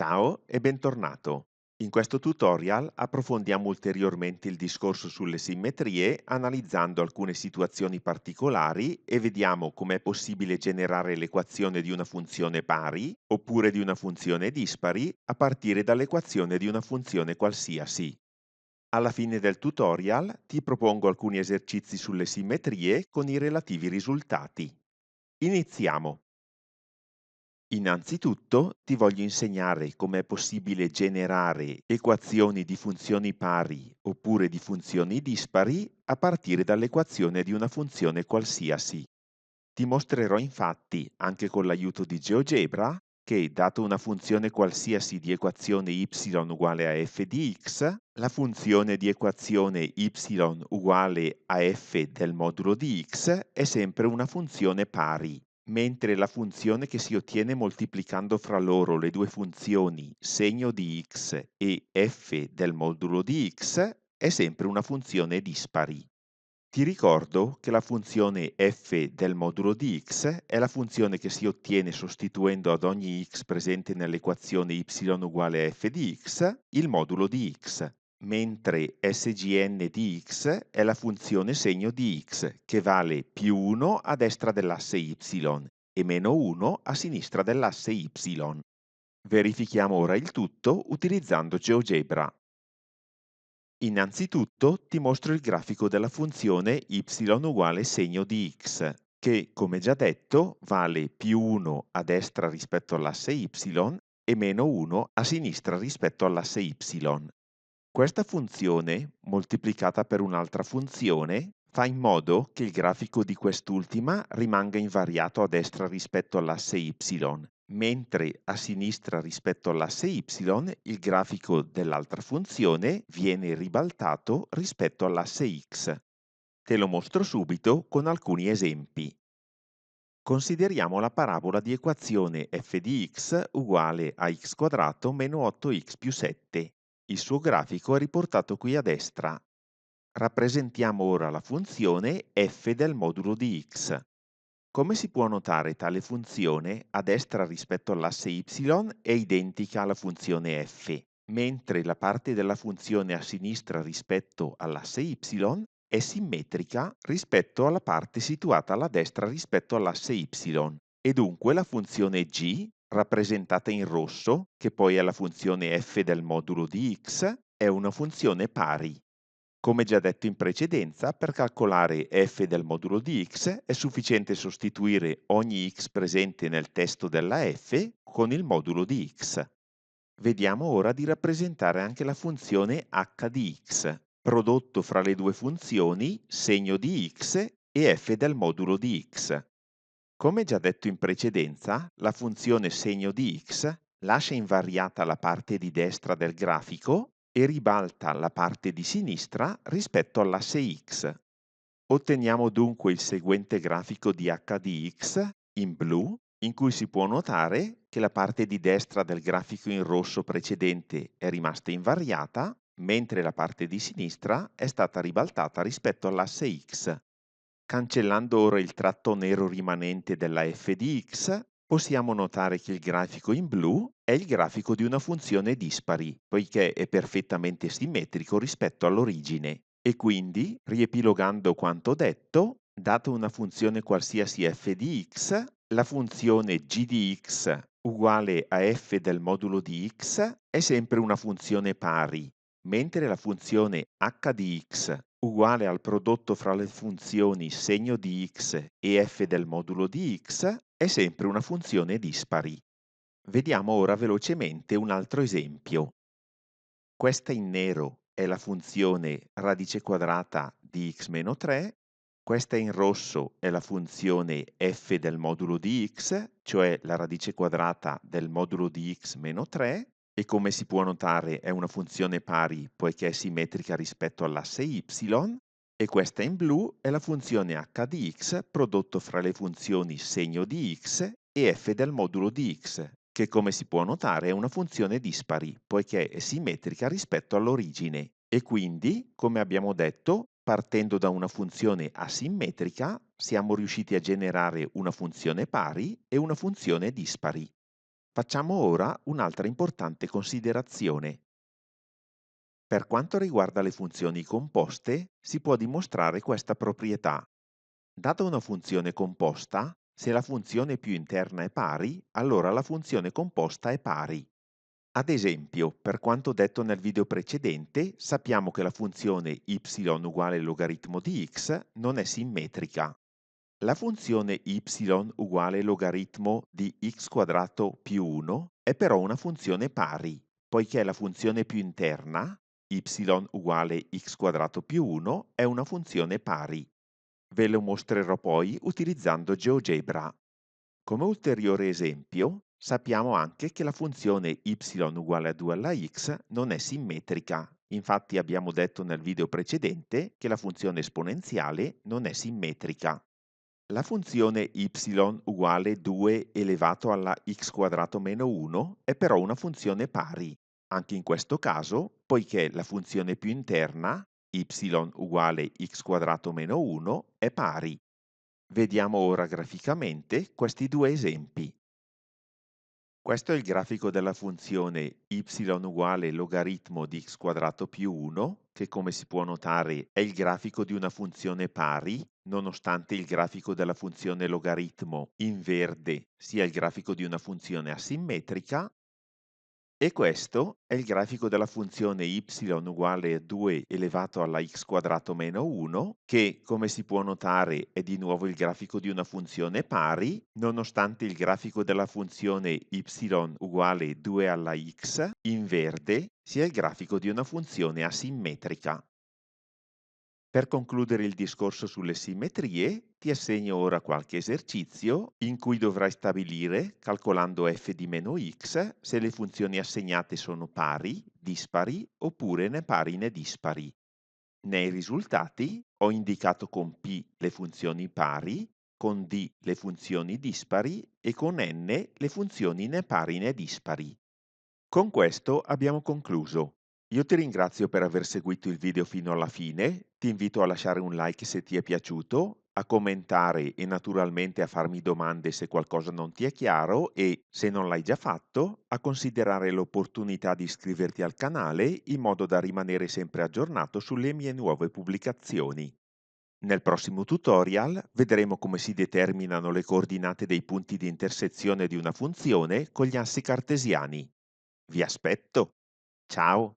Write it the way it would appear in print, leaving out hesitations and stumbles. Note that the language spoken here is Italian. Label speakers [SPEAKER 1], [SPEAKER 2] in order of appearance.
[SPEAKER 1] Ciao e bentornato. In questo tutorial approfondiamo ulteriormente il discorso sulle simmetrie analizzando alcune situazioni particolari e vediamo come è possibile generare l'equazione di una funzione pari oppure di una funzione dispari a partire dall'equazione di una funzione qualsiasi. Alla fine del tutorial ti propongo alcuni esercizi sulle simmetrie con i relativi risultati. Iniziamo! Innanzitutto ti voglio insegnare come è possibile generare equazioni di funzioni pari oppure di funzioni dispari a partire dall'equazione di una funzione qualsiasi. Ti mostrerò infatti, anche con l'aiuto di GeoGebra, che dato una funzione qualsiasi di equazione y uguale a f di x, la funzione di equazione y uguale a f del modulo di x è sempre una funzione pari, mentre la funzione che si ottiene moltiplicando fra loro le due funzioni segno di x e f del modulo di x è sempre una funzione dispari. Ti ricordo che la funzione f del modulo di x è la funzione che si ottiene sostituendo ad ogni x presente nell'equazione y uguale a f di x il modulo di x, mentre sgn di x è la funzione segno di x che vale più 1 a destra dell'asse y e meno 1 a sinistra dell'asse y. Verifichiamo ora il tutto utilizzando GeoGebra. Innanzitutto ti mostro il grafico della funzione y uguale segno di x, che, come già detto, vale più 1 a destra rispetto all'asse y e meno 1 a sinistra rispetto all'asse y. Questa funzione, moltiplicata per un'altra funzione, fa in modo che il grafico di quest'ultima rimanga invariato a destra rispetto all'asse y, mentre a sinistra rispetto all'asse y il grafico dell'altra funzione viene ribaltato rispetto all'asse x. Te lo mostro subito con alcuni esempi. Consideriamo la parabola di equazione f di x uguale a x quadrato meno 8x più 7. Il suo grafico è riportato qui a destra. Rappresentiamo ora la funzione f del modulo di x. Come si può notare, tale funzione a destra rispetto all'asse y è identica alla funzione f, mentre la parte della funzione a sinistra rispetto all'asse y è simmetrica rispetto alla parte situata alla destra rispetto all'asse y, e dunque la funzione g, rappresentata in rosso, che poi è la funzione f del modulo di x, è una funzione pari. Come già detto in precedenza, per calcolare f del modulo di x è sufficiente sostituire ogni x presente nel testo della f con il modulo di x. Vediamo ora di rappresentare anche la funzione h di x, prodotto fra le due funzioni segno di x e f del modulo di x. Come già detto in precedenza, la funzione segno di x lascia invariata la parte di destra del grafico e ribalta la parte di sinistra rispetto all'asse x. Otteniamo dunque il seguente grafico di h di x in blu, in cui si può notare che la parte di destra del grafico in rosso precedente è rimasta invariata, mentre la parte di sinistra è stata ribaltata rispetto all'asse x. Cancellando ora il tratto nero rimanente della f di x, possiamo notare che il grafico in blu è il grafico di una funzione dispari, poiché è perfettamente simmetrico rispetto all'origine. E quindi, riepilogando quanto detto, data una funzione qualsiasi f di x, la funzione g di x uguale a f del modulo di x è sempre una funzione pari, mentre la funzione h di x uguale al prodotto fra le funzioni segno di x e f del modulo di x è sempre una funzione dispari. Vediamo ora velocemente un altro esempio. Questa in nero è la funzione radice quadrata di x meno 3, questa in rosso è la funzione f del modulo di x, cioè la radice quadrata del modulo di x meno 3, e come si può notare è una funzione pari poiché è simmetrica rispetto all'asse y, e questa in blu è la funzione h di x prodotto fra le funzioni segno di x e f del modulo di x, che come si può notare è una funzione dispari, poiché è simmetrica rispetto all'origine. E quindi, come abbiamo detto, partendo da una funzione asimmetrica, siamo riusciti a generare una funzione pari e una funzione dispari. Facciamo ora un'altra importante considerazione. Per quanto riguarda le funzioni composte, si può dimostrare questa proprietà. Data una funzione composta, se la funzione più interna è pari, allora la funzione composta è pari. Ad esempio, per quanto detto nel video precedente, sappiamo che la funzione y uguale logaritmo di x non è simmetrica. La funzione y uguale logaritmo di x quadrato più 1 è però una funzione pari, poiché la funzione più interna, y uguale x quadrato più 1, è una funzione pari. Ve lo mostrerò poi utilizzando GeoGebra. Come ulteriore esempio, sappiamo anche che la funzione y uguale a 2 alla x non è simmetrica. Infatti abbiamo detto nel video precedente che la funzione esponenziale non è simmetrica. La funzione y uguale 2 elevato alla x quadrato meno 1 è però una funzione pari, anche in questo caso, poiché la funzione più interna, y uguale x quadrato meno 1, è pari. Vediamo ora graficamente questi due esempi. Questo è il grafico della funzione y uguale logaritmo di x quadrato più 1, che come si può notare è il grafico di una funzione pari, nonostante il grafico della funzione logaritmo in verde sia il grafico di una funzione asimmetrica. E questo è il grafico della funzione y uguale a 2 elevato alla x quadrato meno 1, che, come si può notare, è di nuovo il grafico di una funzione pari, nonostante il grafico della funzione y uguale 2 alla x, in verde, sia il grafico di una funzione asimmetrica. Per concludere il discorso sulle simmetrie, ti assegno ora qualche esercizio in cui dovrai stabilire, calcolando f di meno x, se le funzioni assegnate sono pari, dispari oppure né pari né dispari. Nei risultati ho indicato con P le funzioni pari, con D le funzioni dispari e con N le funzioni né pari né dispari. Con questo abbiamo concluso. Io ti ringrazio per aver seguito il video fino alla fine, ti invito a lasciare un like se ti è piaciuto, a commentare e naturalmente a farmi domande se qualcosa non ti è chiaro e, se non l'hai già fatto, a considerare l'opportunità di iscriverti al canale in modo da rimanere sempre aggiornato sulle mie nuove pubblicazioni. Nel prossimo tutorial vedremo come si determinano le coordinate dei punti di intersezione di una funzione con gli assi cartesiani. Vi aspetto! Ciao!